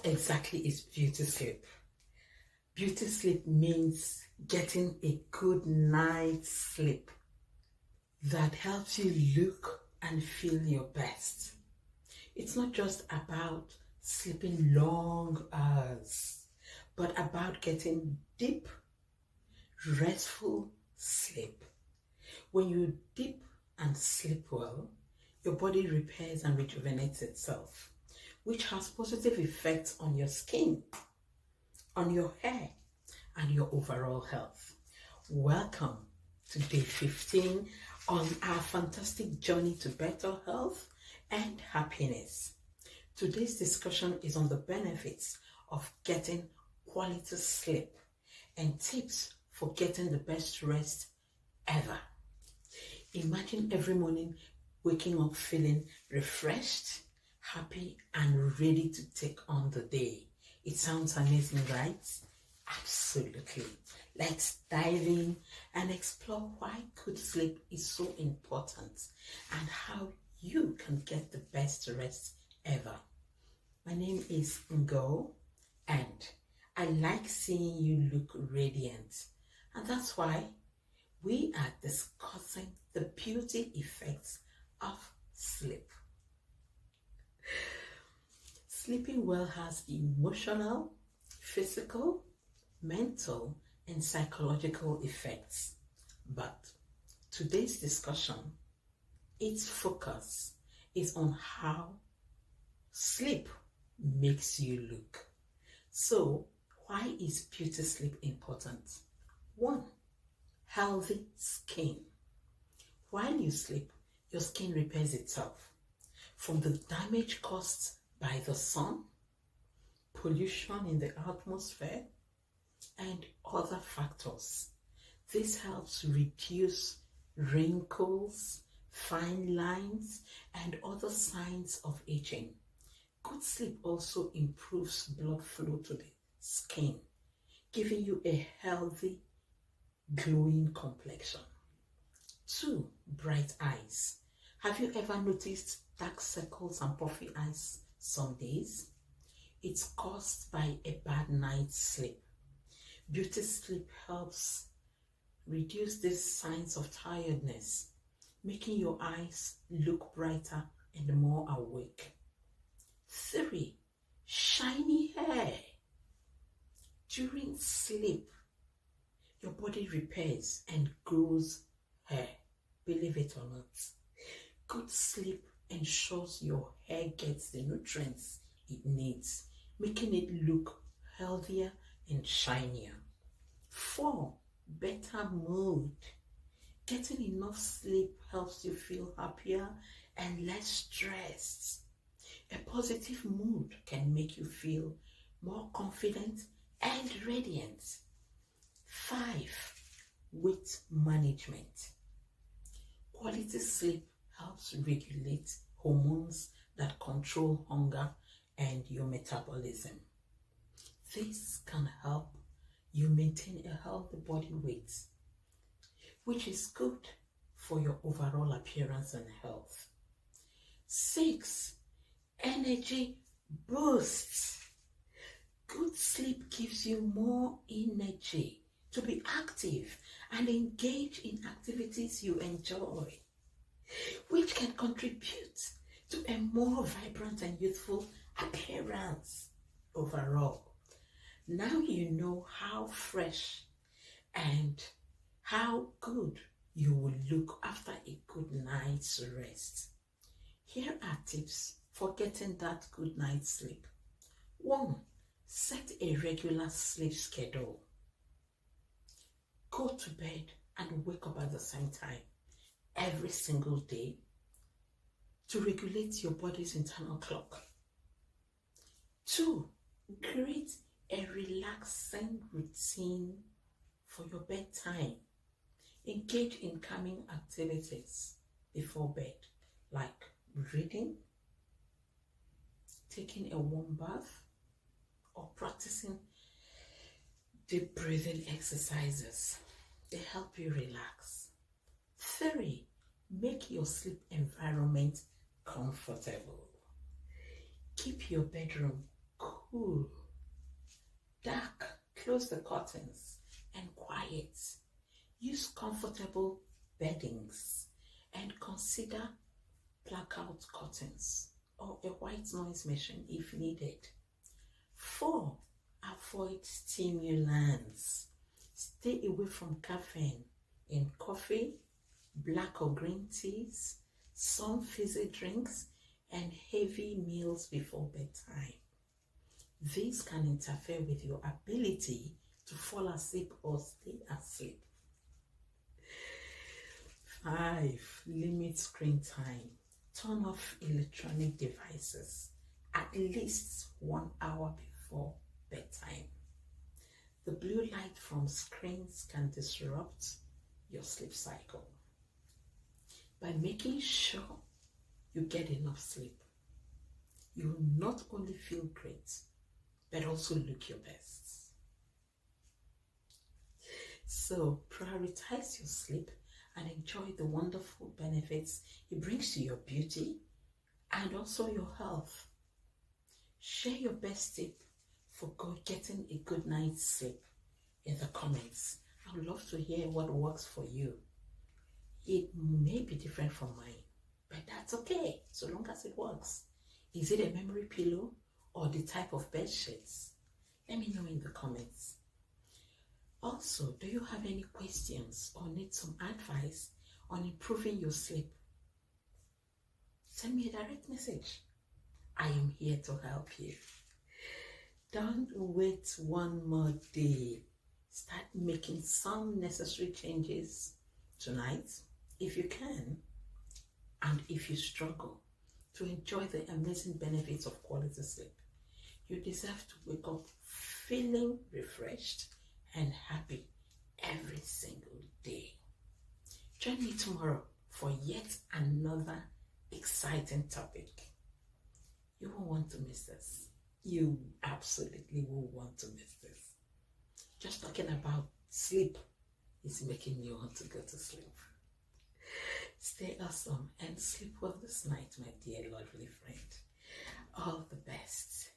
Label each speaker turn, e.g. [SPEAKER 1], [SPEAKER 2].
[SPEAKER 1] What exactly is beauty sleep? Beauty sleep means getting a good night's sleep that helps you look and feel your best. It's not just about sleeping long hours, but about getting deep, restful sleep. When you deep and sleep well, your body repairs and rejuvenates itself, which has positive effects on your skin, on your hair, and your overall health. Welcome to day 15 on our fantastic journey to better health and happiness. Today's discussion is on the benefits of getting quality sleep and tips for getting the best rest ever. Imagine every morning waking up feeling refreshed, happy, and ready to take on the day. It sounds amazing, right? Absolutely. Let's dive in and explore why good sleep is so important and how you can get the best rest ever. My name is Ngo, and I like seeing you look radiant, and that's why we are discussing the beauty effects of sleep. Sleeping well has emotional, physical, mental, and psychological effects. But today's discussion, its focus is on how sleep makes you look. So, why is beauty sleep important? 1. Healthy skin. While you sleep, your skin repairs itself from the damage caused by the sun, pollution in the atmosphere, and other factors. This helps reduce wrinkles, fine lines, and other signs of aging. Good sleep also improves blood flow to the skin, giving you a healthy, glowing complexion. 2. Bright eyes. Have you ever noticed dark circles and puffy eyes some days? It's caused by a bad night's sleep. Beauty sleep helps reduce these signs of tiredness, making your eyes look brighter and more awake. 3. Shiny hair. During sleep, your body repairs and grows hair, believe it or not. Good sleep ensures your hair gets the nutrients it needs, making it look healthier and shinier. 4. Better mood. Getting enough sleep helps you feel happier and less stressed. A positive mood can make you feel more confident and radiant. 5. Weight management. Quality sleep helps regulate hormones that control hunger and your metabolism. This can help you maintain a healthy body weight, which is good for your overall appearance and health. 6. Energy boosts. Good sleep gives you more energy to be active and engage in activities you enjoy, which can contribute to a more vibrant and youthful appearance overall. Now you know how fresh and how good you will look after a good night's rest. Here are tips for getting that good night's sleep. 1. Set a regular sleep schedule. Go to bed and wake up at the same time every single day to regulate your body's internal clock. 2. Create a relaxing routine for your bedtime. Engage in calming activities before bed, like reading, taking a warm bath, or practicing deep breathing exercises. They help you relax. 3. Make your sleep environment comfortable. Keep your bedroom cool cool, dark, close the curtains, and quiet. Use comfortable beddings and consider blackout curtains or a white noise machine if needed. 4. Avoid stimulants. Stay away from caffeine in coffee, black or green teas, some fizzy drinks, and heavy meals before bedtime. These can interfere with your ability to fall asleep or stay asleep. 5. Limit screen time. Turn off electronic devices at least 1 hour before bedtime. The blue light from screens can disrupt your sleep cycle. By making sure you get enough sleep, you will not only feel great, but also look your best. So prioritize your sleep and enjoy the wonderful benefits it brings to your beauty and also your health. Share your best tip for getting a good night's sleep in the comments. I would love to hear what works for you. It may be different from mine, but that's okay, so long as it works. Is it a memory pillow or the type of bed sheets? Let me know in the comments. Also, do you have any questions or need some advice on improving your sleep? Send me a direct message. I am here to help you. Don't wait one more day. Start making some necessary changes tonight if you can, and if you struggle to enjoy the amazing benefits of quality sleep. You deserve to wake up feeling refreshed and happy every single day. Join me tomorrow for yet another exciting topic. You won't want to miss this. You absolutely will want to miss this. Just talking about sleep is making me want to go to sleep. Stay awesome and sleep well this night, my dear lovely friend. All the best.